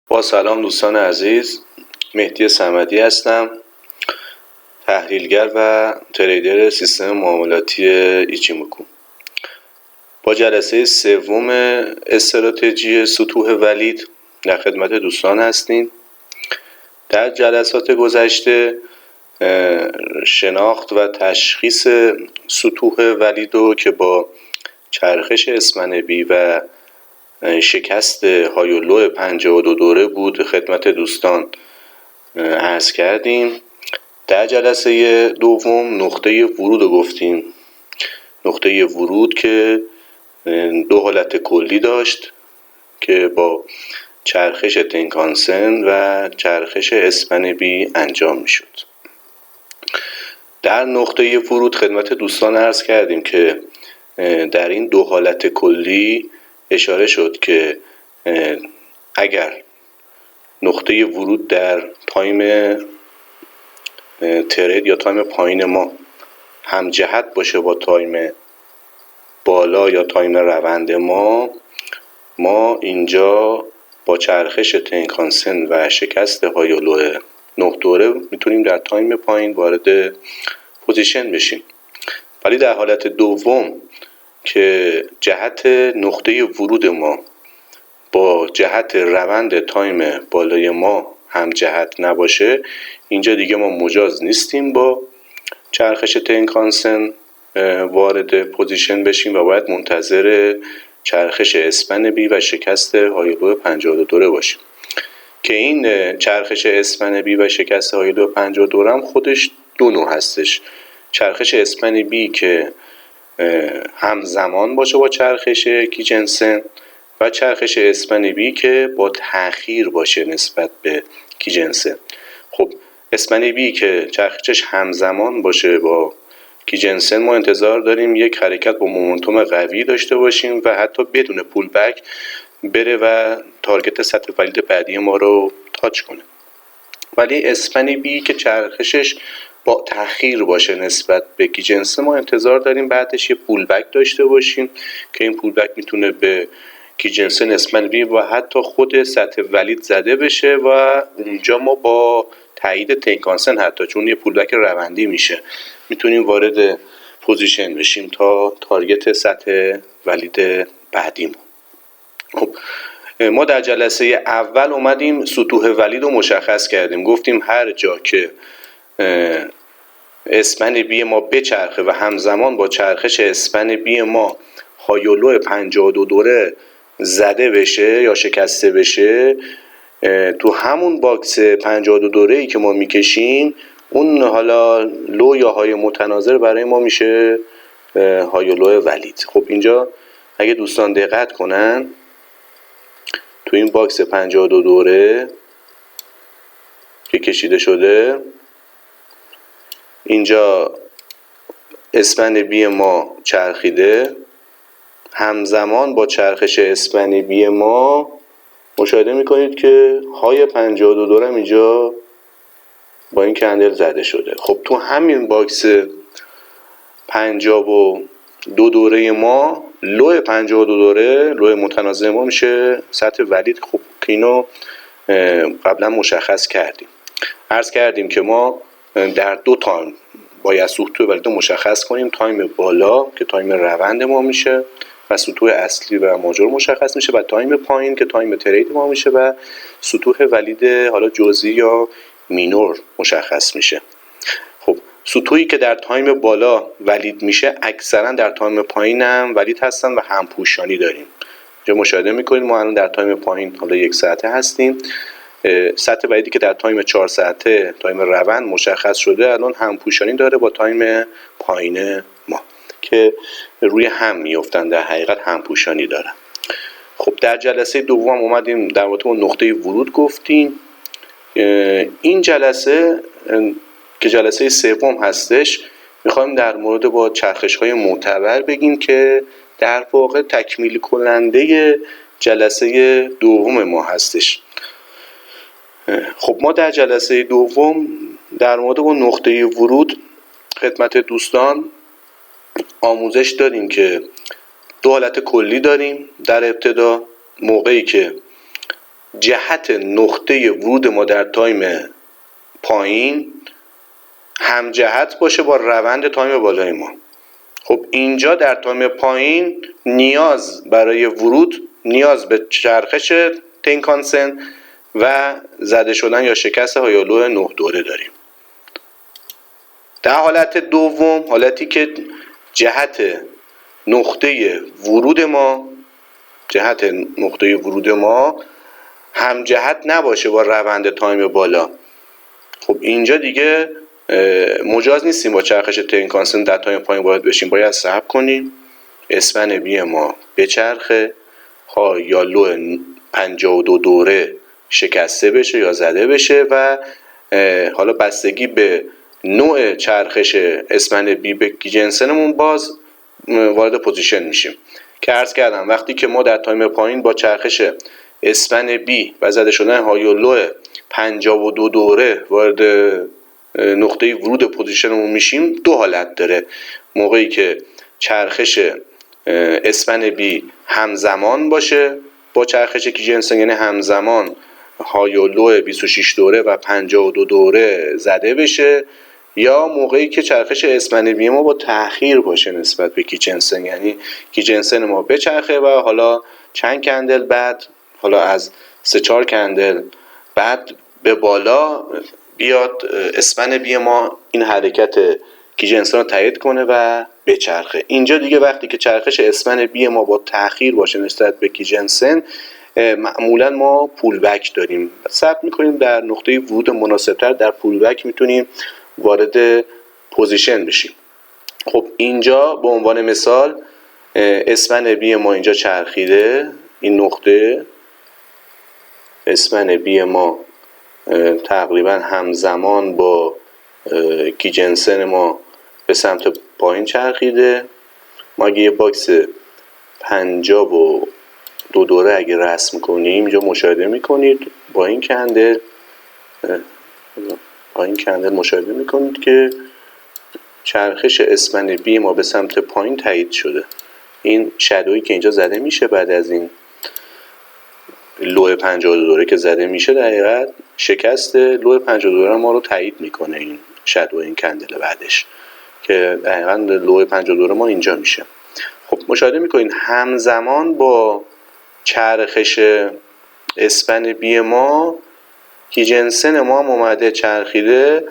با سلام دوستان عزیز، مهدی صمدی هستم، تحلیلگر و تریدر سیستم معاملاتی ایچیموکو. با جلسه سوم استراتژی سطوح ولید در خدمت دوستان هستیم. در جلسات گذشته شناخت و تشخیص سطوح ولید رو که با چرخش اسمنبی و شکست های و لو 52 دوره بود خدمت دوستان عرض کردیم. در جلسه دوم نقطه ورود رو گفتیم. نقطه ورود که دو حالت کلی داشت که با چرخش تنکانسن و چرخش اسمنبی انجام می شد. در نقطه ورود خدمت دوستان عرض کردیم که در این دو حالت کلی اشاره شد که اگر نقطه ورود در تایم ترید یا تایم پایین ما هم جهت باشه با تایم بالا یا تایم روند ما اینجا با چرخش تنکانسن و شکست های و لو 9 دوره میتونیم در تایم پایین وارد پوزیشن بشیم. ولی در حالت دوم که جهت نقطه ورود ما با جهت روند تایم بالای ما هم جهت نباشه، اینجا دیگه ما مجاز نیستیم با چرخش تنکانسن وارد پوزیشن بشیم و باید منتظر چرخش اسمنبی و شکست های لو 52 دوره باشیم که این چرخش اسمنبی و شکست های لو 52 دوره هم خودش دو نوع هستش. چرخش اسمنبی که همزمان باشه با چرخش کیجنسن و چرخش اسمنبی که با تأخیر باشه نسبت به کیجنسن. خب اسمنبی که چرخشش همزمان باشه با کیجنسن ما انتظار داریم یک حرکت با مومنتوم قوی داشته باشیم و حتی بدون پول بک بره و تارگت سطح ولید بعدی ما رو تاچ کنه. ولی اسمنبی که چرخشش با تأخیر باشه نسبت به کیجنسن ما انتظار داریم بعدش یه پول بک داشته باشیم که این پول بک میتونه به کیجنسن اسمنبی و حتی خود سطح ولید زده بشه و اونجا ما با تایید تنکانسن حتی چون یه پول بک روندی میشه میتونیم وارد پوزیشن بشیم تا تارگت سطح ولید بعدیمون. خب ما در جلسه اول اومدیم سطوح ولید رو مشخص کردیم. گفتیم هر جا که اسمنبی ما بچرخه و همزمان با چرخش اسمنبی ما های و لو 52 دوره زده بشه یا شکسته بشه، تو همون باکس 52 دوره‌ای که ما میکشیم اون حالا لو یا های متناظر برای ما میشه های و لو ولید. خب اینجا اگه دوستان دقت کنن تو این باکس 52 دوره که کشیده شده اینجا اسمنبی ما چرخیده، همزمان با چرخش اسمنبی ما مشاهده میکنید که های 52 دوره اینجا با این کندل زده شده. خب تو همین باکس 52 دوره ما لو 52 دوره لو متناظر ما میشه سطح ولید. خب که اینو قبلا مشخص کردیم. عرض کردیم که ما در دو تایم باید سطوح ولید رو مشخص کنیم. تایم بالا که تایم روند ما میشه و سطوح اصلی و ماژور مشخص میشه و تایم پایین که تایم ترید ما میشه و سطوح ولید حالا جزئی یا مینور مشخص میشه. خب سطوحی که در تایم بالا ولید میشه اکثرا در تایم پایین هم ولید هستن و همپوشانی داریم. اینجا مشاهده میکنید ما الان در تایم پایین حالا 1 ساعته هستیم. سطح ولیدی که در تایم 4 ساعته تایم روند مشخص شده الان همپوشانی داره با تایم پایین ما که روی هم میافتن، در حقیقت همپوشانی دارن. خب در جلسه دوم اومدیم در مورد نقطه ورود گفتیم. این جلسه که جلسه سوم هستش میخوایم در مورد با چرخش‌های معتبر بگیم که در واقع تکمیل کننده جلسه دوم ما هستش. خب ما در جلسه دوم در مورد با نقطه ورود خدمت دوستان آموزش دادیم که دو حالت کلی داریم. در ابتدا موقعی که جهت نقطه ورود ما در تایم پایین همجهت باشه با روند تایم بالای ما. خب اینجا در تایم پایین برای ورود نیاز به چرخش تنکانسن و زده شدن یا شکست هایولو 9 دوره داریم. در حالت دوم، حالتی که جهت نقطه ورود ما همجهت نباشه با روند تایم بالا، خب اینجا دیگه مجاز نیستیم با چرخش تنکانسن در تایم پایین وارد بشیم. باید صبر کنیم اسپن بی ما بچرخه، یا لو 52 دوره شکسته بشه یا زده بشه و حالا بستگی به نوع چرخش اسپن بی به گیجنسنمون باز وارد پوزیشن میشیم که عرض کردم وقتی که ما در تایم پایین با چرخش اسپن بی و زده شدن هایولو 52 دوره وارد نقطه ورود پوزیشنمون میشیم، دو حالت داره. موقعی که چرخش اسپن بی همزمان باشه با چرخش گیجنسن، یعنی همزمان هایولو 26 دوره و 52 دوره زده بشه، یا موقعی که چرخش اسپن بی ما با تأخیر باشه نسبت به گیجنسن، یعنی گیجنسن ما بچرخه و حالا چند کندل بعد، حالا از 3-4 کندل بعد به بالا بیاد اسپن بی ما این حرکت گیجنسن رو تایید کنه و بچرخه. اینجا دیگه وقتی که چرخش اسپن بی ما با تأخیر باشه نسبت به گیجنسن، معمولا ما پول بک داریم، ثبت میکنیم در نقطه ورود مناسبتر در پول بک میتونیم وارد پوزیشن بشیم. خب اینجا به عنوان مثال اسپن بی ما اینجا چرخیده، این نقطه اسپن بی ما تقریبا همزمان با گیجنسن ما به سمت پایین چرخیده. ما اگه یه باکس 52 دوره اگه رسم کنیم، اینجا مشاهده میکنید با این کندل مشاهده میکنید که چرخش اسپن بی ما به سمت پایین تایید شده. این شادویی که اینجا زده میشه بعد از این لو 52 دوره که زده میشه، در حقیقت شکست لو 52 دوره ما رو تایید میکنه این شادو، این کندل بعدش که در حقیقت لو 52 دوره ما اینجا میشه. خب مشاهده میکنید همزمان با چرخش اسپن بی ما گیجنسن ما هم اومده چرخیده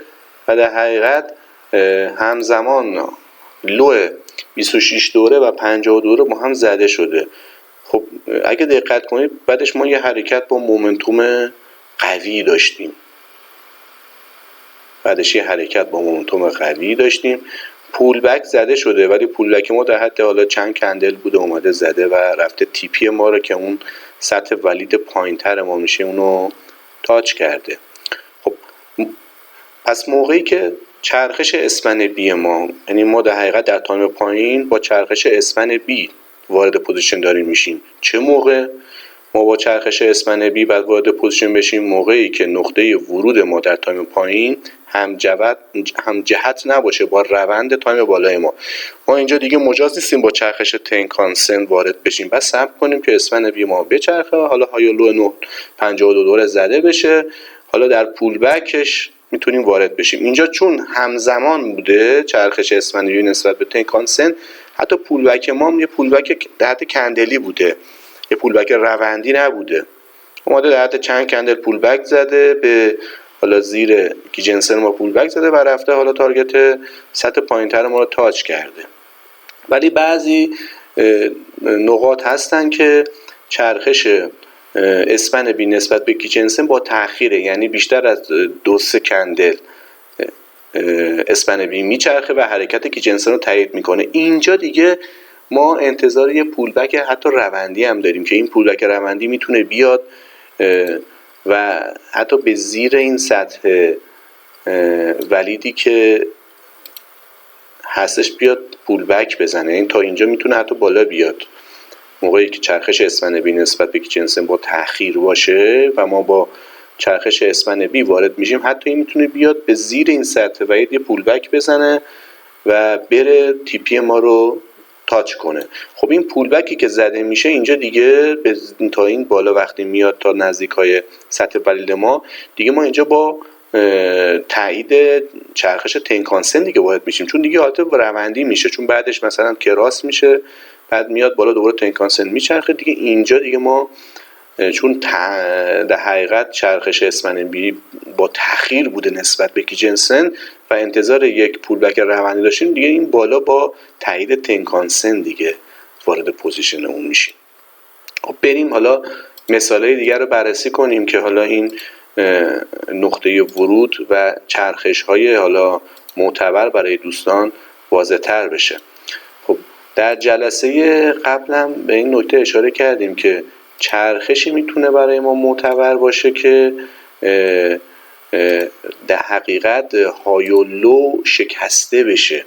و در حقیقت همزمان لو 26 دوره و 52 دوره با هم زده شده. خب اگه دقت کنید بعدش ما یه حرکت با مومنتوم قوی داشتیم، پول بک زده شده، ولی پول بک ما در حد حالا چند کندل بوده اومده زده و رفته تیپی ما رو که اون سطح ولید پایینتر ما میشه اونو تاچ کرده. خب پس موقعی که چرخش اسپن بی ما، یعنی ما در حقیقت در تایم پایین با چرخش اسپن بی وارد پوزیشن داریم میشیم. چه موقع ما با چرخش اسپن بی بعد وارد پوزیشن بشیم؟ موقعی که نقطه ورود ما در تایم پایین همجهت نباشه با روند تایم بالای ما. ما اینجا دیگه مجاز نیستیم با چرخش تنکانسن وارد بشیم، بس صبر کنیم که اسپن بی ما بچرخه، حالا هایولو 52 دوره زده بشه، حالا در پول بکش میتونیم وارد بشیم. اینجا چون همزمان بوده چرخش اسپن بی نسبت به تنکانسن، حتی پول بک ما هم یه پول بک در حد کندلی بوده، یه پول بک روندی نبوده. اومده در حد چند کندل پول بک زده، به حالا زیر گیجنسن ما پول بک زده و رفته حالا تارگت سطح پایینتر ما رو تاچ کرده. ولی بعضی نقاط هستن که چرخش اسپن بی نسبت به گیجنسن با تأخیره، یعنی بیشتر از 2-3 کندل اسپن بی میچرخه و حرکت گیجنسن رو تایید میکنه. اینجا دیگه ما انتظار یه پول بک حتی روندی هم داریم که این پول بک روندی میتونه بیاد و حتی به زیر این سطح ولیدی که هستش بیاد پول بک بزنه، این تا اینجا میتونه حتی بالا بیاد. موقعی که چرخش اسپن بی نسبت به گیجنسن با تأخیر باشه و ما با چرخش اسپن بی وارد میشیم، حتی این میتونه بیاد به زیر این سطح ولید یه پول بک بزنه و بره تیپی ما رو تاچ کنه. خب این پول بکی که زده میشه اینجا دیگه تا این بالا وقتی میاد تا نزدیک های سطح ولیل ما دیگه ما اینجا با تایید چرخش تنکانسن دیگه وارد میشیم، چون دیگه حالت روندی میشه، چون بعدش مثلا کراس میشه، بعد میاد بالا دوباره تنکانسن میچرخه دیگه. اینجا دیگه ما چون در حقیقت چرخش اسمنبی با تأخیر بوده نسبت به کیجنسن و انتظار یک پولبک روندی داشتیم، دیگه این بالا با تایید تنکانسن دیگه وارد پوزیشن اون میشیم. خب بریم حالا مثالای دیگر رو بررسی کنیم که حالا این نقطه ورود و چرخش های حالا معتبر برای دوستان واضح تر بشه. خب در جلسه قبلم به این نکته اشاره کردیم که چرخشی میتونه برای ما معتبر باشه که در حقیقت های و لو شکسته بشه،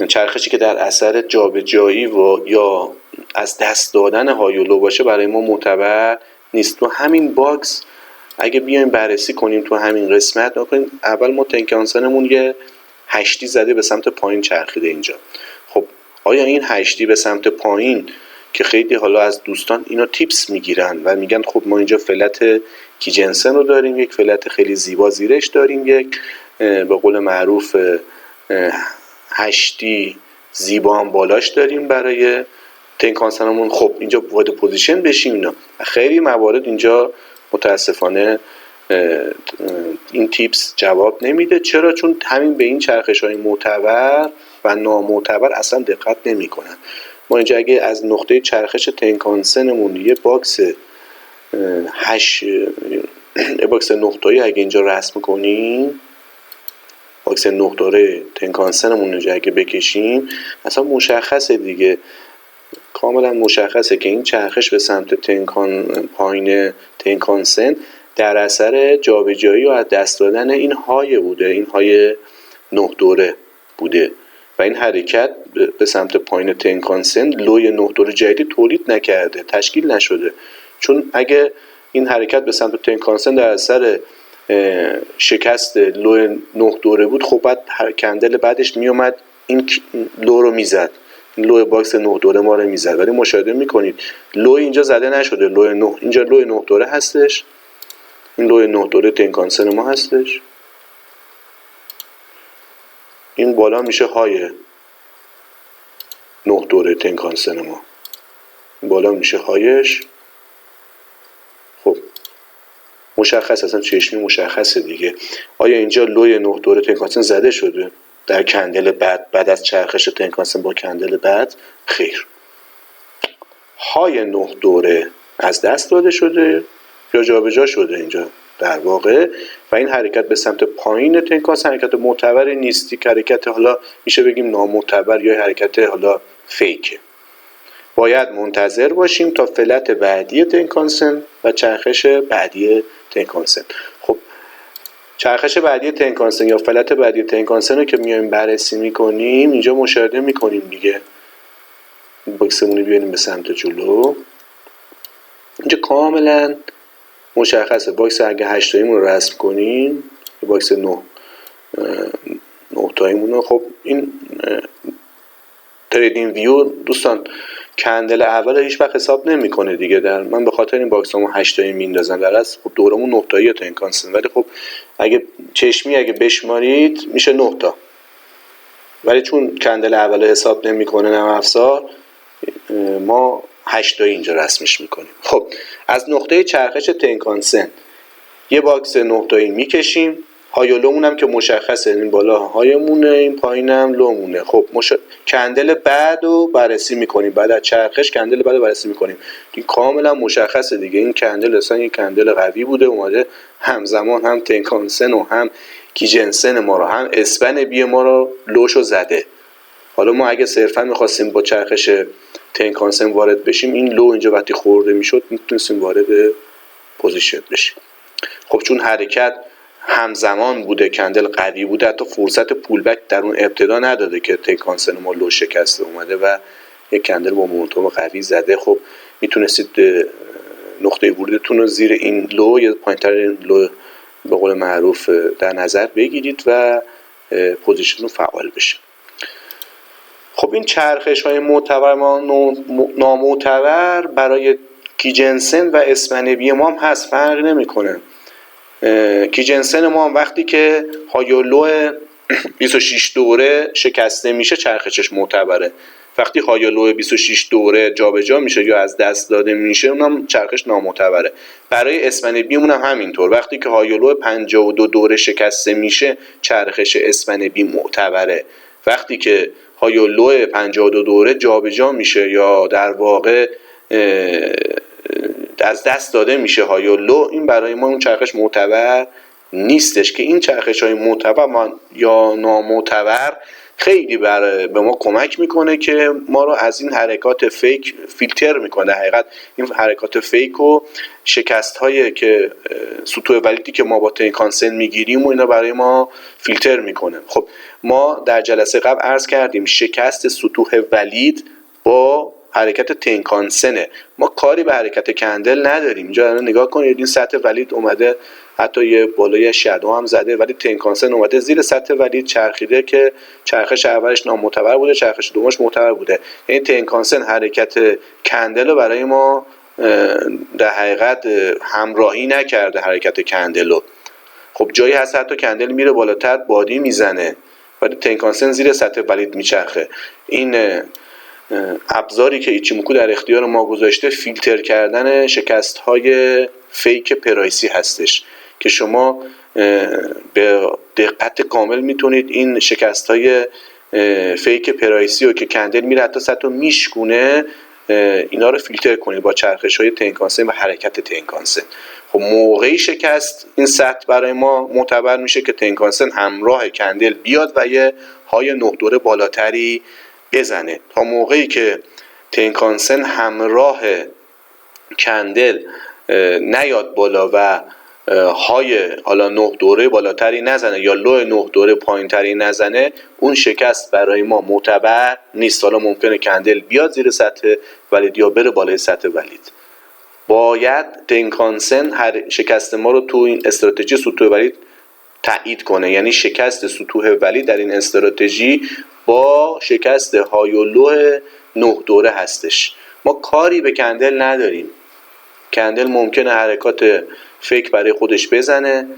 چرخشی که در اثر جابجایی و یا از دست دادن های و لو باشه برای ما معتبر نیست. تو همین باکس اگه بیایم بررسی کنیم تو همین قسمت نکنیم، اول ما تنکانسنمون یه هشتی زده به سمت پایین چرخیده اینجا. خب آیا این هشتی به سمت پایین که خیلی حالا از دوستان اینا تیپس میگیرن و میگن خب ما اینجا فلت کیجنسن رو داریم، یک فلت خیلی زیبا زیرش داریم، یک به قول معروف هشتی زیبا هم بالاش داریم برای تنکانسنمون، خب اینجا وارد پوزیشن بشیم اینا. خیلی موارد اینجا متاسفانه این تیپس جواب نمیده. چرا؟ چون همین به این چرخش های معتبر و نامعتبر اصلا دقت نمی کنن. ما اینجا اگه از نقطه چرخش تنکانسنمون یه باکس باکس نقطه‌ای اگه اینجا رسم کنیم، باکس نقطه‌ای تنکانسنمون اینجا اگه بکشیم، اصلا مشخصه دیگه، کاملا مشخصه که این چرخش به سمت پایین تنکانسن در اثر جابجایی و از دست دادن این های بوده، این های 9 دوره بوده و این حرکت به سمت پایین تنکانسن لوی 9 دوره جدیدی تولید نکرده، تشکیل نشده. چون اگه این حرکت به سمت تنکانسن در اثر شکست لوی 9 دوره بود، خب بعد کندل بعدش میومد این لو رو میزد، لوی باکس 9 دوره ما رو میزد، ولی مشاهده میکنید لوی اینجا زده نشده، لوی 9 اینجا لوی 9 دوره هستش، این لوی 9 دوره تنکانسن ما هستش، این بالا میشه های 9 دوره تنکانسن ما، این بالا میشه هایش. خب مشخص، اصلا چشمی مشخصه دیگه. آیا اینجا لوی 9 دوره تنکانسن زده شده در کندل بعد از چرخش تنکانسن با کندل بعد؟ خیر. های 9 دوره از دست داده شده یا جابجا شده اینجا در واقع، و این حرکت به سمت پایین تنکانسن حرکت معتبری نیستی، که حرکت حالا میشه بگیم نامعتبر یا حرکت حالا فیکه. باید منتظر باشیم تا فلت بعدی تنکانسن و چرخش بعدی تنکانسن. خب چرخش بعدی تنکانسن یا فلت بعدی تنکانسن رو که میایم بررسی میکنیم، اینجا مشاهده میکنیم دیگه، باکسمون رو بیاریم به سمت جلو، اینجا کاملا مشخصه. باکس اگه 8 تاییمون رو رسم کنیم، باکس 9 تاییمون رو، خب این تریدینگ ویو دوستان کندل اول هیچ وقت حساب نمیکنه دیگه. من به خاطر این باکسامو 8 تایی میندازم، در اصل خب دورمون 9 تایی تنکانسن، ولی خب اگه چشمی اگه بشمارید میشه 9 تا، ولی چون کندل اول حساب نمیکنه نرم افزار، ما 8 تایی اینجا رسمش میکنیم. خب از نقطه چرخش تنکانسن یه باکس 9 تایی میکشیم، های و لومون هم که مشخصه، این بالا هایمونه، این پایینم لومونه. خب کندل بعد رو بررسی میکنیم، بعد از چرخش کندل بعد رو بررسی میکنیم، این کاملا مشخصه دیگه. این کندل اصلا یک کندل قوی بوده، اومده همزمان هم تنکانسن و هم کیجنسن ما رو، هم اسپن بی ما رو لوشو زده. حالا ما اگه صرفا میخواستیم با چرخش تنکانسن وارد بشیم، این لو اینجا وقتی خورده میشد میتونستیم وارد پوزیشن بشیم. خب چون حرکت همزمان بوده، کندل قوی بوده، حتی فرصت پولبک در اون ابتدا نداده که تنکانسن ما لو شکسته اومده و یک کندل با مومنتوم قوی زده. خب میتونستید نقطه ورودتون رو زیر این لو یا پایینتر این لو به قول معروف در نظر بگیرید و پوزیشن رو فعال بشه. خب خب این چرخش های معتبر ما نامعتبر برای کیجنسن و اسمنبی ما هم هست، فرق نمیکنه. کیجنسن ما هم وقتی که هایولو 26 دوره شکسته میشه چرخشش معتبره، وقتی هایولو 26 دوره جابجا میشه یا از دست داده میشه اونم چرخش نامعتبره. برای اسمنبی مون هم همینطور، وقتی که هایولو 52 دوره شکسته میشه چرخش اسمنبی معتبره، وقتی که هایولو 52 دوره جابجا میشه یا در واقع از دست داده میشه هایولو، این برای ما اون چرخش معتبر نیستش. که این چرخش های معتبر یا نامعتبر خیلی به ما کمک میکنه که ما رو از این حرکات فیک فیلتر میکنه. حقیقت این حرکات فیک و شکست هایی که سطوح ولیدی که ما با تنکانسن میگیریم و اینا برای ما فیلتر میکنه. خب ما در جلسه قبل عرض کردیم شکست سطوح ولید با حرکت تنکانسنه، ما کاری به حرکت کندل نداریم. اینجا نگاه کنید، این سطح ولید اومده حتی یه بالای شادو هم زده، ولی تنکانسن اومده زیر سطح ولید چرخیده که چرخش اولش نامعتبر بوده، چرخش دومش معتبر بوده. یعنی تنکانسن حرکت کندل رو برای ما در حقیقت همراهی نکرده، حرکت کندل رو. خب جایی هست حتی کندل میره بالاتر بادی میزنه ولی تنکانسن زیر سطح ولید میچرخه. این ابزاری که ایچیموکو در اختیار ما گذاشته فیلتر کردن شکست های فیک پرایسی هستش که شما به دقت کامل میتونید این شکست های فیک پرایسی رو که کندل میره حتی سطح میشکونه اینا رو فیلتر کنید با چرخش های تنکانسن و حرکت تنکانسن. خب موقعی شکست این سطح برای ما معتبر میشه که تنکانسن همراه کندل بیاد و یه های 9 دوره بالاتری بزنه. تا موقعی که تنکانسن همراه کندل نیاد بالا و های حالا 9 دوره بالاتری نزنه یا لو 9 دوره پایینتری نزنه، اون شکست برای ما معتبر نیست. حالا ممکنه کندل بیاد زیر سطح ولید یا بره بالای سطح ولید. باید تنکانسن شکست ما رو تو این استراتژی سطوح ولید تایید کنه، یعنی شکست سطوح ولید در این استراتژی با شکست هایولو 9 دوره هستش. ما کاری به کندل نداریم. کندل ممکنه حرکات فیک برای خودش بزنه،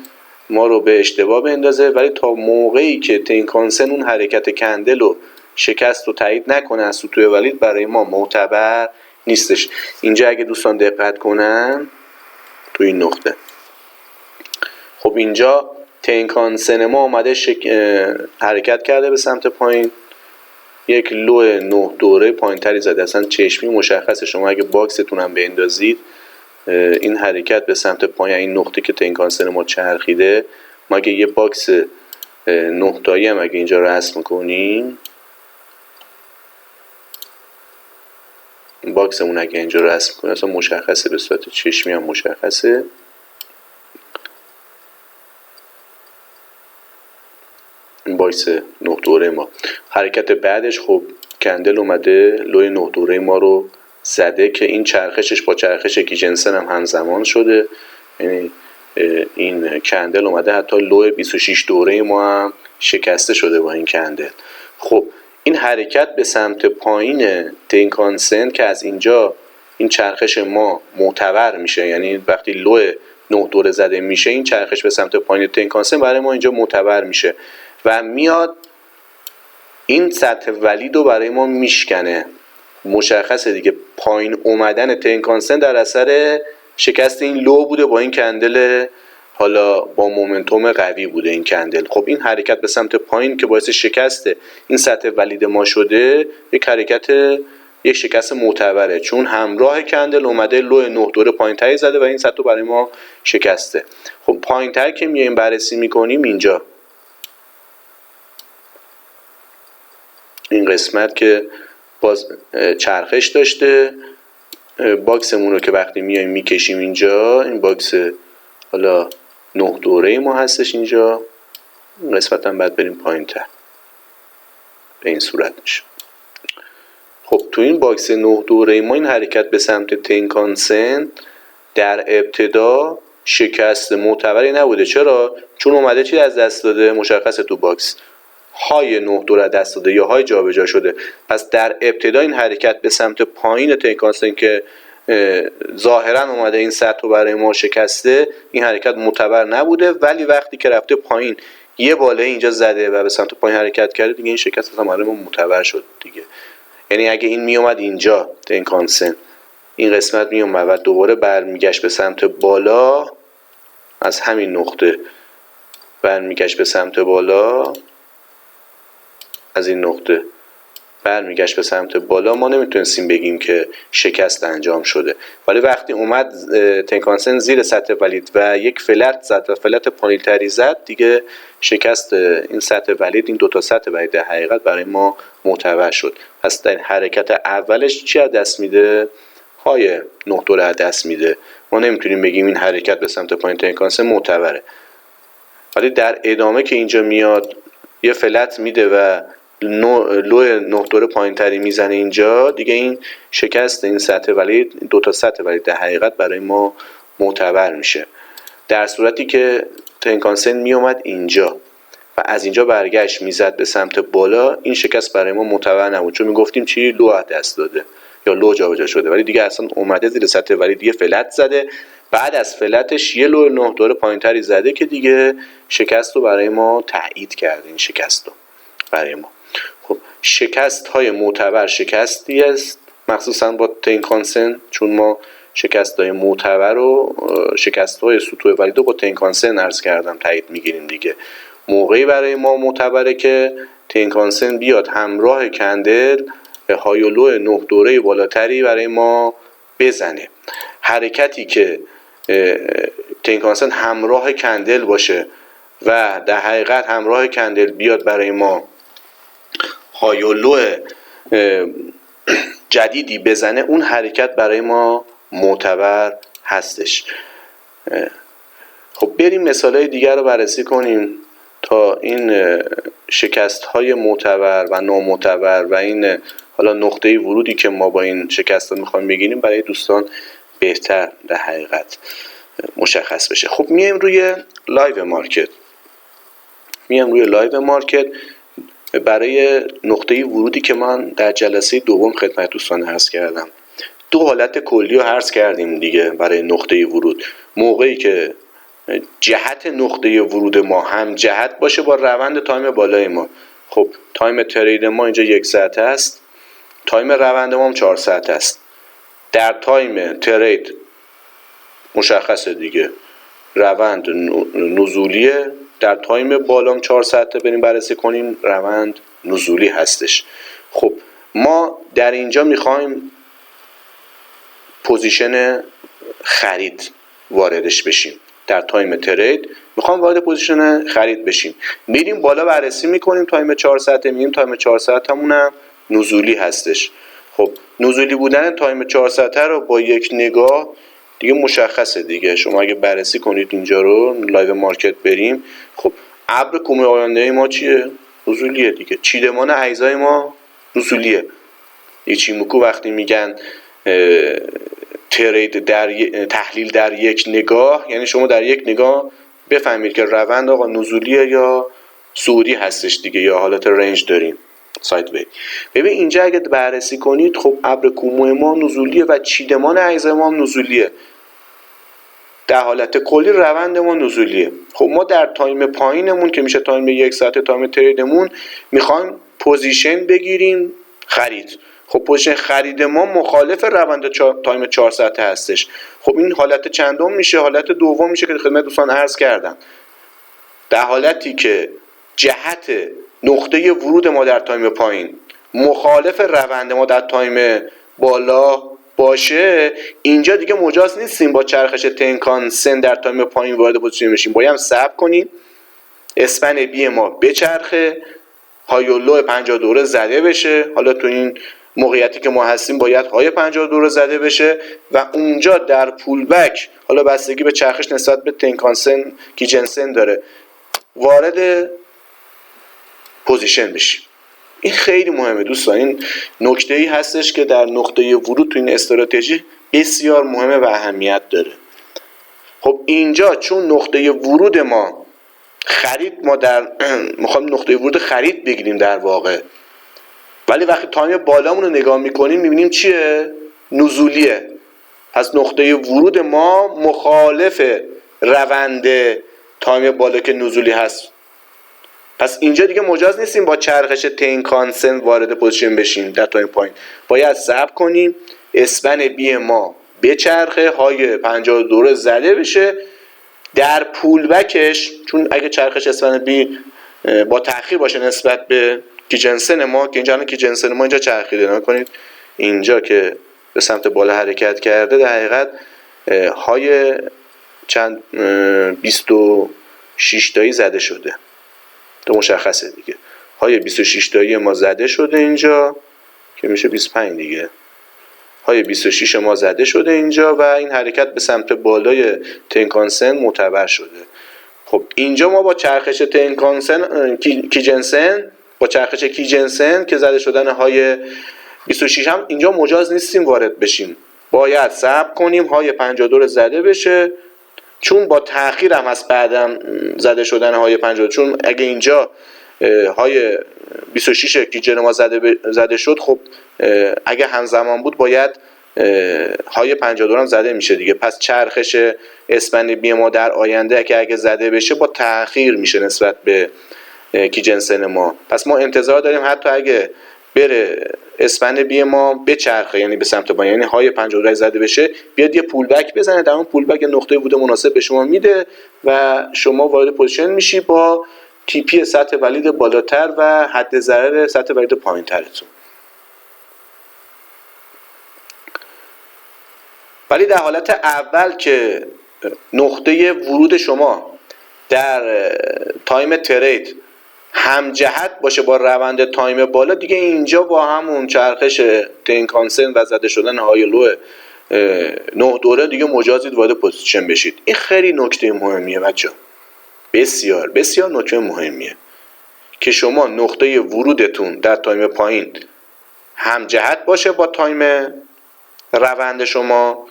ما رو به اشتباه بندازه، ولی تا موقعی که تنکانسن اون حرکت کندل رو شکست رو تایید نکنه از سطوح ولید برای ما معتبر نیستش. اینجا اگه دوستان دقت کنن تو این نقطه، خب اینجا تنکانسن ما اومده حرکت کرده به سمت پایین، یک لو 9 دوره پایینتری زده، اصلا چشمی مشخصه. شما اگه باکستون هم بندازید این حرکت به سمت پایین، این نقطه که تنکانسن ما چرخیده، ما اگه یه باکس 9 تایی هم اگه اینجا رسم کنیم، باکسمون اگه اینجا رسم کنیم اصلا مشخصه، به صورت چشمی هم مشخصه. این باکس 9 دوره ما. حرکت بعدش خب کندل اومده لوی 9 دوره ما رو زده که این چرخشش با چرخش کیجنسن هم همزمان شده، یعنی این کندل اومده حتی لو 26 دوره ما هم شکسته شده با این کندل. خب این حرکت به سمت پایین تنکانسن که از اینجا این چرخش ما معتبر میشه، یعنی وقتی لو 9 دوره زده میشه این چرخش به سمت پایین تنکانسن برای ما اینجا معتبر میشه و میاد این سطح ولید رو برای ما میشکنه. مشخصه دیگه پایین اومدن تنکانسن در اثر شکست این لو بوده با این کندل، حالا با مومنتوم قوی بوده این کندل. خب این حرکت به سمت پایین که باعث شکست این سطح ولید ما شده، یک شکست معتبره، چون همراه کندل اومده لو 9 دوره پایینتری زده و این سطح رو برای ما شکسته. خب پایینتر که میایم بررسی میکنیم اینجا این قسمت که باز چرخش داشته، باکسمون رو که وقتی میایم میکشیم اینجا، این باکس حالا 9 دوره ما هستش اینجا، این قسمت هم باید بریم پایین تر به این صورت میشه. خب تو این باکس 9 دوره ما این حرکت به سمت تنکانسن در ابتدا شکست معتبری نبوده. چرا؟ چون اومده چی از دست داده؟ مشخصه تو باکس های 9 دور دست داده یا های جابجا شده. پس در ابتدا این حرکت به سمت پایین تنکانسن که ظاهرا اومده این سطح رو برای ما شکسته، این حرکت معتبر نبوده، ولی وقتی که رفته پایین یه باله اینجا زده و به سمت پایین حرکت کرده دیگه این شکست اصلا برای ما معتبر شد دیگه. یعنی اگه این میومد اینجا تنکانسن این قسمت میومد و دوباره برمیگشت به سمت بالا، از همین نقطه برمیگشت به سمت بالا، از این نقطه برمیگشت به سمت بالا، ما نمیتونستیم بگیم که شکست انجام شده. ولی وقتی اومد تنکانسن زیر سطح ولید و یک فلت زد و فلت پایینتری زد، دیگه شکست این سطح ولید، این دوتا سطح ولید در حقیقت برای ما معتبر شد. پس در حرکت اولش چی از دست میده؟ های 9 دور از دست میده. ما نمیتونیم بگیم این حرکت به سمت پایین تنکانسن معتبره. ولی در ادامه که اینجا میاد یه فلت میده و لو 9 دور پایین تری میزنه اینجا، دیگه این شکست این سطح ولید، دو تا سطح ولید در حقیقت برای ما معتبر میشه. در صورتی که تنکانسن میومد اینجا و از اینجا برگشت میزد به سمت بالا، این شکست برای ما معتبر نبود، چون میگفتیم چی؟ لو از دست داده یا لو جابجا شده. ولی دیگه اصلا اومده زیر سطح ولید یه فلت زده، بعد از فلتش یه لو 9 دور پایینتری زده که دیگه شکست رو برای ما تایید کرده. این شکست رو برای ما، خب شکست های معتبر شکستی است مخصوصا با تنکانسن، چون ما شکست های معتبر و شکست های سطوح ولید رو با تنکانسن عرض کردم تایید میگیریم دیگه. موقعی برای ما معتبره که تنکانسن بیاد همراه کندل های و لو 9 دوره بالاتری برای ما بزنه. حرکتی که تنکانسن همراه کندل باشه و در حقیقت همراه کندل بیاد برای ما های و لو جدیدی بزنه، اون حرکت برای ما معتبر هستش. خب بریم مثالهای دیگر رو بررسی کنیم تا این شکست های معتبر و نامعتبر و این حالا نقطه ورودی که ما با این شکست ها میخوایم بگیریم برای دوستان بهتر در حقیقت مشخص بشه. خب میایم روی لایو مارکت. برای نقطه ورودی که من در جلسه دوم خدمت دوستان عرض کردم، دو حالت کلی رو عرض کردیم دیگه برای نقطه ورود. موقعی که جهت نقطه ورود ما هم جهت باشه با روند تایم بالای ما. خب تایم ترید ما اینجا 1 ساعت است، تایم روند ما هم 4 ساعت است. در تایم ترید مشخصه دیگه روند نزولیه، در تایم بالام 4 ساعته بریم بررسی کنیم روند نزولی هستش. خب ما در اینجا میخوایم پوزیشن خرید واردش بشیم. در تایم ترید میخوام وارد پوزیشن خرید بشیم، میریم بالا بررسی میکنیم تایم 4 ساعته، میگیم تایم 4 ساعت همونم نزولی هستش. خب نزولی بودن تایم 4 ساعته رو با یک نگاه دیگه مشخصه دیگه. شما اگه بررسی کنید اینجا رو لایو مارکت بریم، خب ابر کومه آینده ما چیه؟ نزولیه دیگه. چیدمان اجزای ما نزولیه. ایچیموکو وقتی میگن ترید در تحلیل در یک نگاه، یعنی شما در یک نگاه بفهمید که روند آقا نزولیه یا صعودی هستش دیگه، یا حالت رنج داریم سایدوی. ببین اینجا اگه بررسی کنید، خب ابر کومو ما نزولیه و چیدمان اجزای ما هم نزولیه. در حالت کلی روند ما نزولیه. خب ما در تایم پایینمون که میشه تایم 1 ساعت تایم تریدمون میخوایم پوزیشن بگیریم خرید. خب پوزیشن خرید ما مخالف روند تایم 4 ساعته هستش. خب این حالت چندم میشه؟ حالت دوم میشه که خدمت دوستان عرض کردم. در حالتی که جهت نقطه ورود ما در تایم پایین مخالف روند ما در تایم بالا باشه، اینجا دیگه مجاز نیستیم با چرخش تنکانسن در تایم پایین وارد پوزیشن بشیم. باید صبر کنیم اسپن بی ما بچرخه، های و لو 50 دوره زده بشه. حالا تو این موقعیتی که ما هستیم باید های 50 دوره زده بشه و اونجا در پول بک، حالا بستگی به چرخش نسبت به تنکانسن کی جنسن داره، وارد پوزیشن بشیم. این خیلی مهمه دوستان. این نکته‌ای هستش که در نقطه ورود تو این استراتژی بسیار مهمه و اهمیت داره. خب اینجا چون نقطه ورود ما خرید ما میخوایم نقطه ورود خرید بگیریم در واقع، ولی وقتی تایم بالامون رو نگاه میکنیم میبینیم چیه؟ نزولیه. پس نقطه ورود ما مخالف روند تایم بالا که نزولی هست. پس اینجا دیگه مجاز نیستیم با چرخش تنکانسن وارد پوزیشن بشیم در تایم پایین. باید صبر کنیم اسپن بی ما بچرخه، های 52 رو زده بشه. در پول بکش، چون اگه چرخش اسپن بی با تأخیر باشه نسبت به کیجنسن ما، که اینجا کیجنسن ما اینجا چرخیده، نگاه کنید اینجا که به سمت بالا حرکت کرده، در حقیقت های چند 26 تایی زده شده، تو مشخصه دیگه. های 26 تایی ما زده شده اینجا که میشه 25 دیگه. های 26 ما زده شده اینجا و این حرکت به سمت بالای تنکانسن معتبر شده. خب اینجا ما با چرخش تنکانسن کیجنسن، با چرخش کیجنسن که زده شدن های 26 هم اینجا مجاز نیستیم وارد بشیم. باید صبر کنیم های 52 رو زده بشه، چون با تأخیر هم هست بعدم زده شدن های 52. چون اگه اینجا های 26 کیجن ما زده شد، خب اگه همزمان بود باید های 52 هم زده میشه دیگه. پس چرخش اسپن بی ما در آینده که اگه زده بشه با تأخیر میشه نسبت به کیجنسن ما. پس ما انتظار داریم حتی اگه بره اسپن بی ما بچرخه، یعنی به سمت بالا، یعنی های 52 زده بشه، بیاد یه پول بک بزنه، در اون پول بک نقطه ورود مناسب به شما میده و شما وارد پوزیشن میشی با تی پی سطح ولید بالاتر و حد ضرر سطح ولید پایینترتون. ولی در حالت اول که نقطه ورود شما در تایم ترید همجهت باشه با روند تایم بالا، دیگه اینجا با همون چرخش تنکانسن و زده شدن های لو 9 دوره دیگه مجازید وارد پوزیشن بشید. این خیلی نکته مهمیه بچه‌ها، بسیار بسیار نکته مهمیه که شما نقطه ورودتون در تایم پایین همجهت باشه با تایم روند شما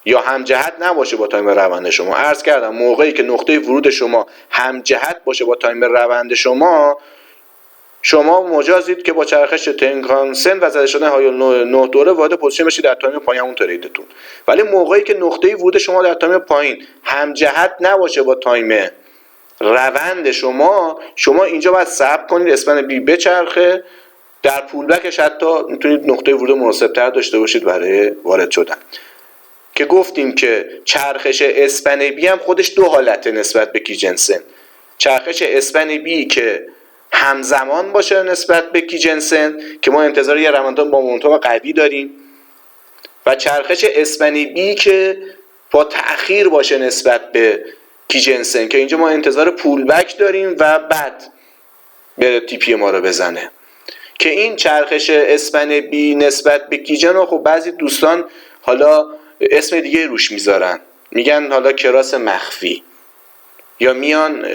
یا همجهت نباشه با تایم روند شما. عرض کردم موقعی که نقطه ورود شما همجهت باشه با تایم روند شما مجازید که با چرخش تنکانسن و زده شدن های 9 دوره وارد پوزیشن بشید در تایم پایین همون تریدتون. ولی موقعی که نقطه ورود شما در تایم پایین همجهت نباشه با تایم روند شما اینجا باید صبر کنید اسپن بی بچرخه، در پول بکش حتی میتونید نقطه ورود مناسب تر داشته باشید برای وارد شدن. که گفتیم که چرخش اسپن بی هم خودش دو حالته نسبت به کیجنسن. چرخش اسپن بی که همزمان باشه نسبت به کیجنسن که ما انتظار یه روند با مومنتوم قوی داریم، و چرخش اسپن بی که با تأخیر باشه نسبت به کیجنسن که اینجا ما انتظار پول بک داریم و بعد بره تی پی ما رو بزنه. که این چرخش اسپن بی نسبت به کیجن رو خب بعضی دوستان حالا اسم دیگه روش میذارن، میگن حالا کراس مخفی، یا میان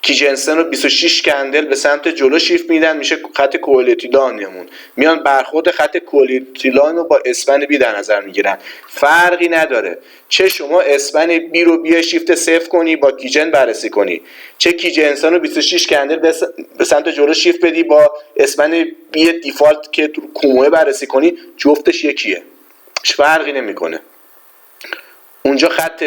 کیجنسن رو 26 کندل به سمت جلو شیفت میدن میشه خط کولیتی لاینمون، میان برخورد خط کولیتی لاین رو با اسپن بی در نظر میگیرن. فرقی نداره چه شما اسپن بی رو بیا شیفت صفر کنی با کیجن بررسی کنی، چه کیجنسن رو 26 کندل به سمت جلو شیفت بدی با اسپن بی دیفالت که تو کوموه بررسی کنی، جفتش یکیه، فرقی نمیکنه. اونجا خط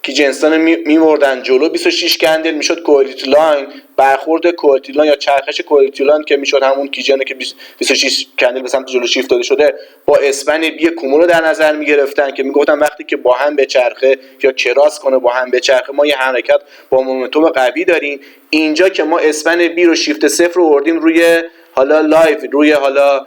کیجنسن رو میوردن جلو 26 کندل میشد کولیتی لاین، برخورد کولیتی لاین یا چرخش کولیتی لاین که میشد همون کیجن که 26 کندل به سمت جلو شیفت داده شده با اسپن بی کومو رو در نظر میگرفتن که میگفتن وقتی که با هم بچرخه یا کراس کنه با هم بچرخه ما یه حرکت با مومنتوم قوی داریم. اینجا که ما اسپن بی رو شیفت صفر رو آوردیم روی حالا لایو، روی حالا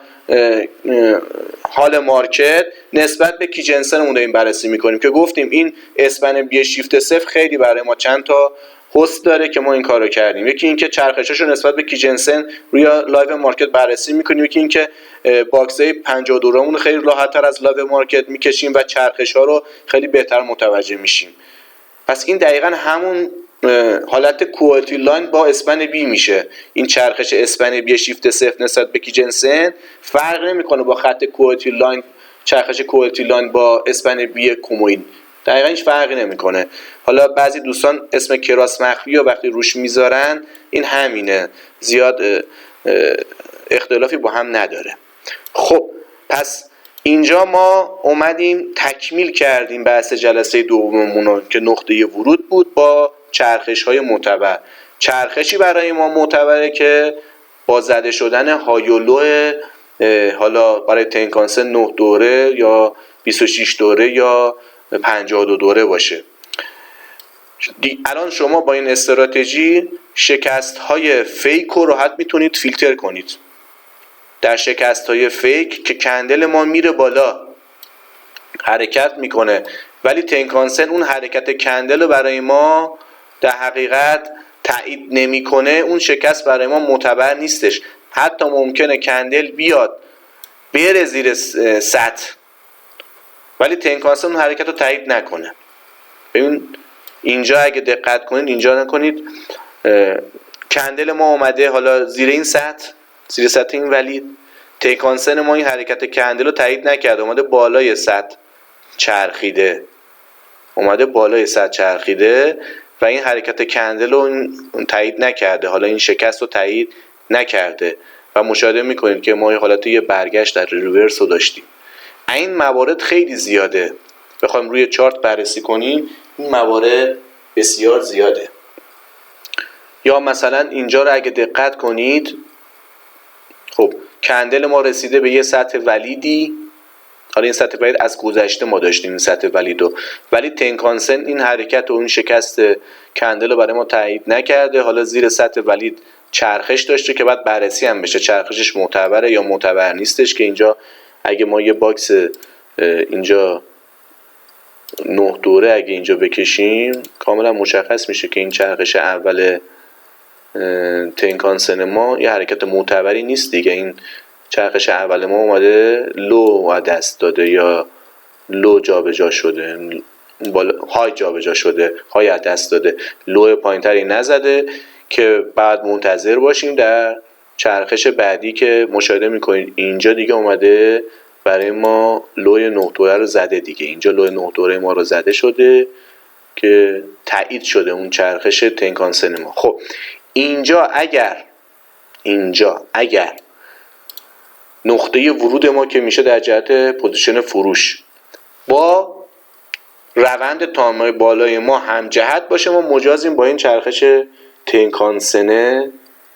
حال مارکت نسبت به کیجنسنمون داریم بررسی میکنیم که گفتیم این اسپن بی شیفت صفر خیلی برای ما چند تا هست داره که ما این کارو کردیم. یکی این که چرخشاشو نسبت به کیجنسن روی لایو مارکت بررسی میکنیم، یکی این که باکسه 52 رمون خیلی راحت‌تر از لایو مارکت میکشیم و چرخش‌ها رو خیلی بهتر متوجه میشیم. پس این دقیقاً همون حالت کوالتی لاین با اسپن بی میشه. این چرخش اسپن بی شیفت صفر نسبت به کیجنسن فرق نمیکنه با خط کوالتی لاین، چرخش کوالتی لاین با اسپن بی کوموین، دقیقا هیچ فرقی نمیکنه. حالا بعضی دوستان اسم کراس مخفی رو وقتی روش میذارن این همینه، زیاد اختلافی با هم نداره. خب پس اینجا ما اومدیم تکمیل کردیم بحث جلسه دوممون رو که نقطه ورود بود با چرخش های معتبر. چرخشی برای ما معتبره که با زده شدن های و لو، حالا برای تنکانسن 9 دوره یا 26 دوره یا 52 دوره باشه. الان شما با این استراتژی شکست های فیک رو راحت میتونید فیلتر کنید. در شکست های فیک که کندل ما میره بالا حرکت میکنه ولی تنکانسن اون حرکت کندل رو برای ما در حقیقت تایید نمیکنه، اون شکست برای ما معتبر نیستش. حتی ممکنه کندل بیاد بره زیر سطح ولی تنکانسن اون حرکت رو تایید نکنه. ببین اینجا اگه دقت کنید، اینجا نکنید، کندل ما اومده حالا زیر این سطح، زیر سطح این، ولی تنکانسن ما این حرکت کندل رو تایید نکرده، اومده بالای سطح چرخیده، و این حرکت کندل رو تایید نکرده، حالا این شکست رو تایید نکرده و مشاهده میکنید که ما حالت یه برگشت در ریورس رو داشتیم. این موارد خیلی زیاده، بخوایم روی چارت بررسی کنیم این موارد بسیار زیاده. یا مثلا اینجا رو اگه دقت کنید، خب کندل ما رسیده به یه سطح ولیدی، حالا این سطح ولید از گذشته ما داشتیم این سطح ولیدو، ولی تنکانسن این حرکت و این شکست کندل رو برای ما تایید نکرده، حالا زیر سطح ولید چرخش داشته که بعد بررسی هم بشه چرخشش معتبره یا معتبر نیستش، که اینجا اگه ما یه باکس اینجا 9 دوره اگه اینجا بکشیم کاملا مشخص میشه که این چرخش اول تنکانسن ما یه حرکت معتبری نیست دیگه. این چرخش اول ما اومده لو دست داده یا لو جابجا شده، های جابجا شده، های دست داده، لو پایینتری نزده که بعد منتظر باشیم در چرخش بعدی که مشاهده میکنید اینجا دیگه اومده برای ما لوی 9 دوره رو زده دیگه. اینجا لوی 9 دوره ما رو زده شده که تایید شده اون چرخش تنکانسن ما. خب اینجا اگر نقطه ورود ما که میشه در جهت پوزیشن فروش با روند تایم‌های بالای ما هم جهت باشه، ما مجازیم با این چرخش تنکانسن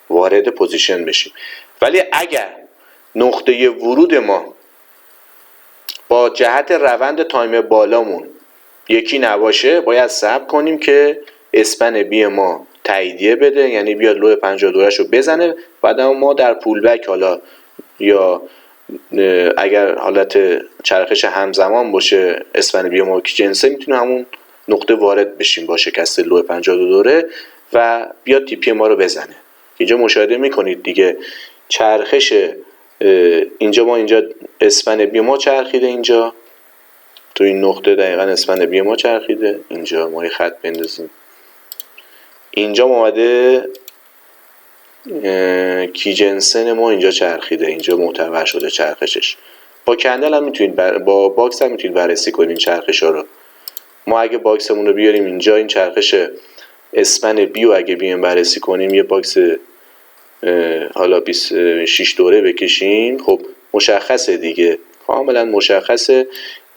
وارد پوزیشن بشیم. ولی اگر نقطه ورود ما با جهت روند تایم بالامون یکی نباشه، باید صبر کنیم که اسپن بی ما تاییدیه بده، یعنی بیاد لو 52 رو بزنه، بعد ما در پول بک حالا یا اگر حالت چرخش همزمان باشه اسپن بی ما جنسه میتونه همون نقطه وارد بشیم با شکست لو 52 دوره و بیاد تی پی ما رو بزنه. اینجا مشاهده میکنید دیگه چرخش اینجا ما اینجا اسپن بی ما چرخیده، اینجا تو این نقطه دقیقاً اسپن بی ما چرخیده، اینجا ما یه خط بندازیم، اینجا اومده کی جنسن ما اینجا چرخیده، اینجا معتبر شده چرخشش. با کندل هم میتونید با باکس هم میتونید بررسی کنید این رو. ما اگه باکسمون رو بیاریم اینجا، این چرخش اسپن بی رو اگه بیایم بررسی کنیم، یه باکس حالا 26 دوره بکشیم، خب مشخصه دیگه، کاملا مشخصه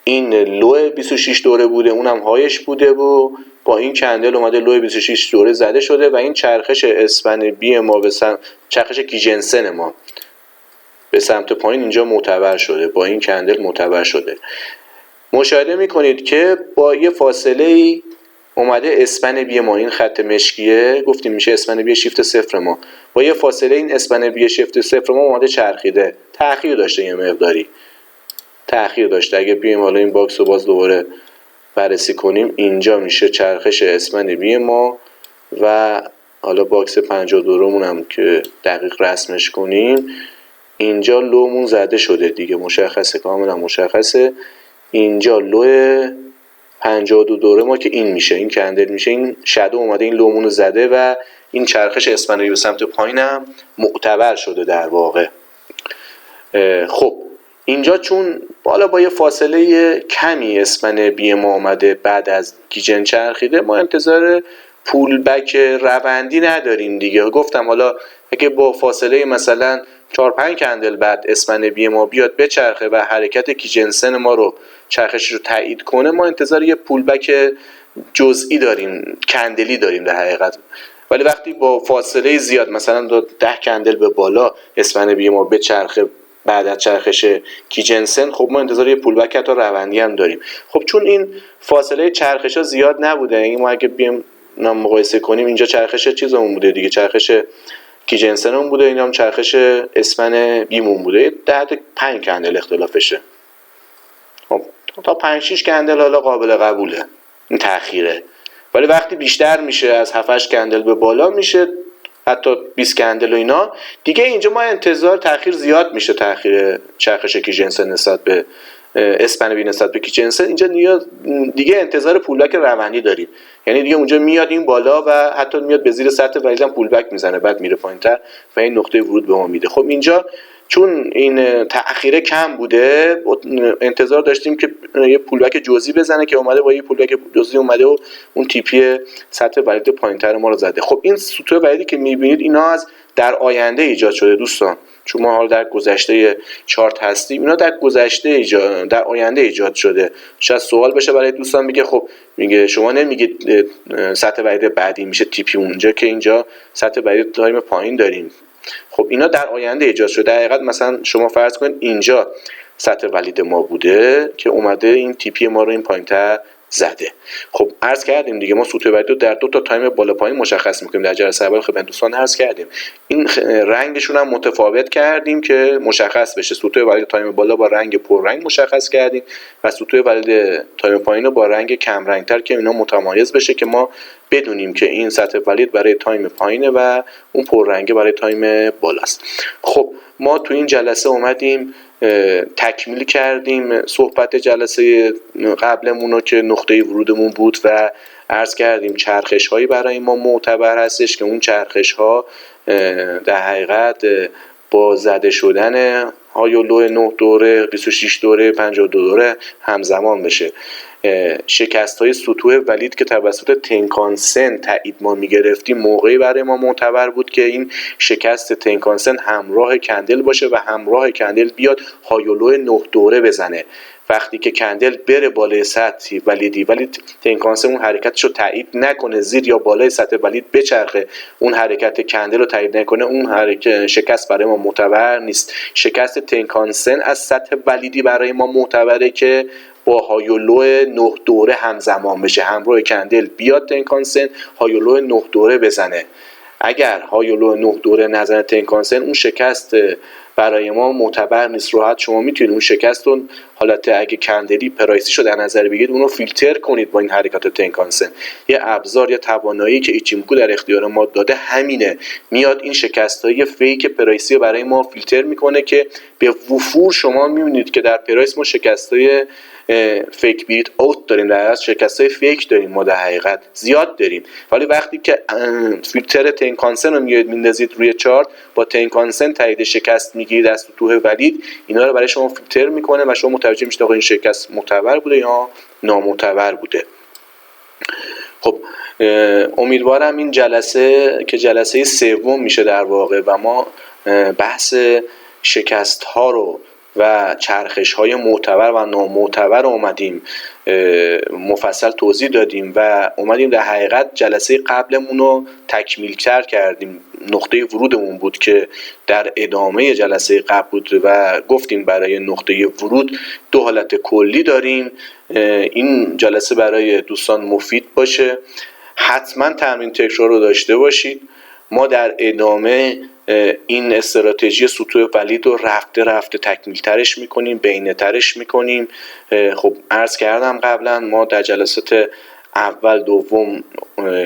این لو 26 دوره بوده، اونم هایش بوده و با این کندل اومده لو 26 دوره زده شده و این چرخش اسپن بی ما به سمت چرخش کیجنسن ما به سمت پایین اینجا معتبر شده، با این کندل معتبر شده. مشاهده میکنید که با یه فاصله ای اومده اسپن بی ما، این خط مشکیه گفتیم میشه اسپن بی شیفت صفر ما، با یه فاصله این اسپن بی شیفت صفر ما اومده چرخیده، تأخیر داشته، یه مقداری تأخیر داشته. اگه بیایم حالا این باکس رو باز دوباره بررسی کنیم، اینجا میشه چرخش اسپن بی ما و حالا باکس 52 رومون هم که دقیق رسمش کنیم، اینجا لومون زده شده دیگه، مشخصه، کاملا مشخصه. اینجا لو 52 دوره ما که این میشه، این کندل میشه، این شادو اومده این لومون زده و این چرخش اسپن بی به سمت پایینم معتبر شده در واقع. خب اینجا چون بالا با یه فاصله کمی اسپن بی ما آمده بعد از گیجن چرخیده، ما انتظار پول بک روندی نداریم دیگه. گفتم حالا اگه با فاصله مثلا 4-5 کندل بعد اسپن بی ما بیاد بچرخه و حرکت گیجنسن ما رو چرخش رو تایید کنه، ما انتظار یه پول بک جزئی داریم، کندلی داریم در حقیقت. ولی وقتی با فاصله زیاد مثلا 10 کندل به بالا اسپن بی ما بچرخه بعد از چرخش کیجنسن، خب ما انتظار یه پول بک حتی روندی هم داریم. خب چون این فاصله چرخش ها زیاد نبوده، یعنی ما اگه بیم مقایسه کنیم، اینجا چرخش چیزمون بوده دیگه، چرخش کیجنسن هم بوده، اینجا هم چرخش اسپن بیمون بوده، در 5 کندل اختلافشه. خب تا 5-6 کندل حالا قابل قبوله این تأخیره. ولی وقتی بیشتر میشه، از 7-8 کندل به بالا میشه، حتی 20 کندل و اینا دیگه، اینجا ما انتظار تأخیر زیاد میشه، تأخیر چرخش کیجنسن نسبت به اسپن بی نسبت به کیجنسن. اینجا دیگه انتظار پولبک روندی داریم، یعنی دیگه اونجا میاد این بالا و حتی میاد به زیر سطح ولیدم پولبک میزنه، بعد میره پایینتر و این نقطه ورود به ما میده. خب اینجا چون این تأخیر کم بوده، انتظار داشتیم که یه پولبک جزئی بزنه که اومده، با یه پولبک جزئی اومده و اون تیپی سطح ولید پایینتر ما رو زده. خب این سطوح ولیدی که میبینید اینا از در آینده ایجاد شده دوستان، چون ما حالا در گذشته چارت هستیم، اینا در گذشته در آینده ایجاد شده. شاید سوال بشه برای دوستان، میگه خب میگه شما نمیگید سطح ولید بعدی میشه تیپی اونجا که اینجا سطح ولید تایم پایین داریم. خب اینا در آینده ایجاد شده. در حقیقت مثلا شما فرض کنید اینجا سطح ولید ما بوده که اومده این تیپی ما رو این پایینتر زده. خب عرض کردیم دیگه، ما سطوح ولید رو در 2 تا تایم بالا پایین مشخص میکنیم. در جلسه اول خدمت دوستان عرض کردیم این رنگشون هم متفاوت کردیم که مشخص بشه. سطوح ولید تایم بالا با رنگ پررنگ مشخص کردیم و سطوح ولید تایم پایین رو با رنگ کم رنگتر که اینا متمایز بشه، که ما بدونیم که این سطح ولید برای تایم پایینه و اون پررنگ برای تایم بالاست. خب ما تو این جلسه اومدیم تکمیل کردیم صحبت جلسه قبلمون رو که نقطه ورودمون بود و عرض کردیم چرخش هایی برای ما معتبر هستش که اون چرخش ها در حقیقت با زده شدن های و لو 9 دوره، 26 دوره، 52 دوره همزمان بشه. شکست های سطوح ولید که توسط تنکانسن تایید ما میگرفتیم موقعی برای ما معتبر بود که این شکست تنکانسن همراه کندل باشه و همراه کندل بیاد های و لو 9 دوره بزنه. وقتی که کندل بره بالای سطح ولیدی ولی تنکانسن اون حرکتشو تایید نکنه، زیر یا بالای سطح ولید بچرخه، اون حرکت کندل رو تایید نکنه، اون حرکت شکست برای ما معتبر نیست. شکست تنکانسن از سطح ولیدی برای ما معتبره که با های و لو 9 دوره همزمان بشه، همراه کندل بیاد تنکانسن های و لو 9 دوره بزنه. اگر های و لو 9 دوره نزنه تنکانسن، اون شکست برای ما معتبر نیست. راحت شما میتونید اون شکست رو حالت اگه کندلی پرایسی شو در نظر بگیرید، اون رو فیلتر کنید با این حرکات تنکانسن. یه ابزار یا توانایی که ایچیمکو در اختیار ما داده همینه، میاد این شکست‌های فیک پرایسی برای ما فیلتر میکنه که به وفور شما میبینید که در پرایس ما شکست‌های فیک بیت اوت داریم، در اصل شکست‌های فیک داریم، ما در حقیقت زیاد داریم. ولی وقتی که فیلتر تنکانسن رو میندازید روی چارت، با تنکانسن تایید شکست میگیرید از سطوح ولید، اینا رو برای شما فیلتر میکنه و شما متوجه میشید آقا این شکست معتبر بوده یا نامعتبر بوده. خب امیدوارم این جلسه که جلسه سوم میشه در واقع و ما بحث شکست ها رو و چرخش های معتبر و نامعتبر اومدیم مفصل توضیح دادیم و اومدیم در حقیقت جلسه قبلمون رو تکمیل کردیم. نقطه ورودمون بود که در ادامه جلسه قبل بود و گفتیم برای نقطه ورود 2 حالت کلی داریم. این جلسه برای دوستان مفید باشه، حتما تمرین تکرار رو داشته باشید. ما در ادامه این استراتژی سطوح ولید رو رفته تکمیل ترش میکنیم، بینه ترش میکنیم. خب عرض کردم قبلا ما در جلسات اول دوم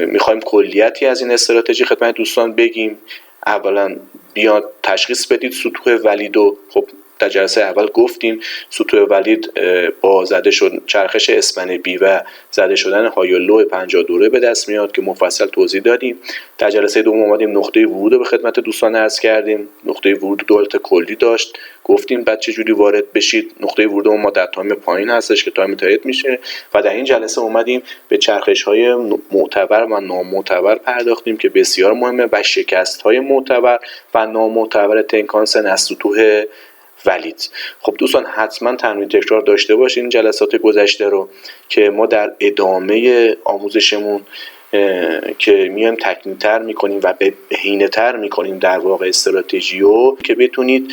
میخوایم کلیتی از این استراتژی خدمت دوستان بگیم. اولا بیاد تشخیص بدید سطوح ولید و خب در جلسه اول گفتیم سطوح ولید با زده شد چرخش اسپن بی و زده شدن های و لو 50 دوره به دست میاد که مفصل توضیح دادیم. در جلسه دوم اومدیم نقطه ورود رو به خدمت دوستان عرض کردیم. نقطه ورود دو حالت کلی داشت، گفتیم بعد چه جوری وارد بشید. نقطه ورود ما در تایم پایین هستش که تایم تایید میشه و در این جلسه اومدیم به چرخش های معتبر و نامعتبر پرداختیم که بسیار مهمه و شکست های معتبر و نامعتبر تنکانسن از سطوح ولید. خب دوستان حتما تمرین تکرار داشته باشین جلسات گذشته رو که ما در ادامه آموزشمون که میایم تکمیل‌تر میکنیم و بهینه‌تر میکنیم در واقع استراتژیو که بتونید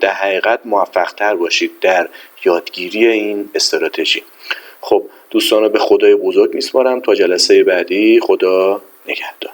در حقیقت موفق‌تر باشید در یادگیری این استراتژی. خب دوستان رو به خدای بزرگ میسپارم تا جلسه بعدی. خدا نگهدار.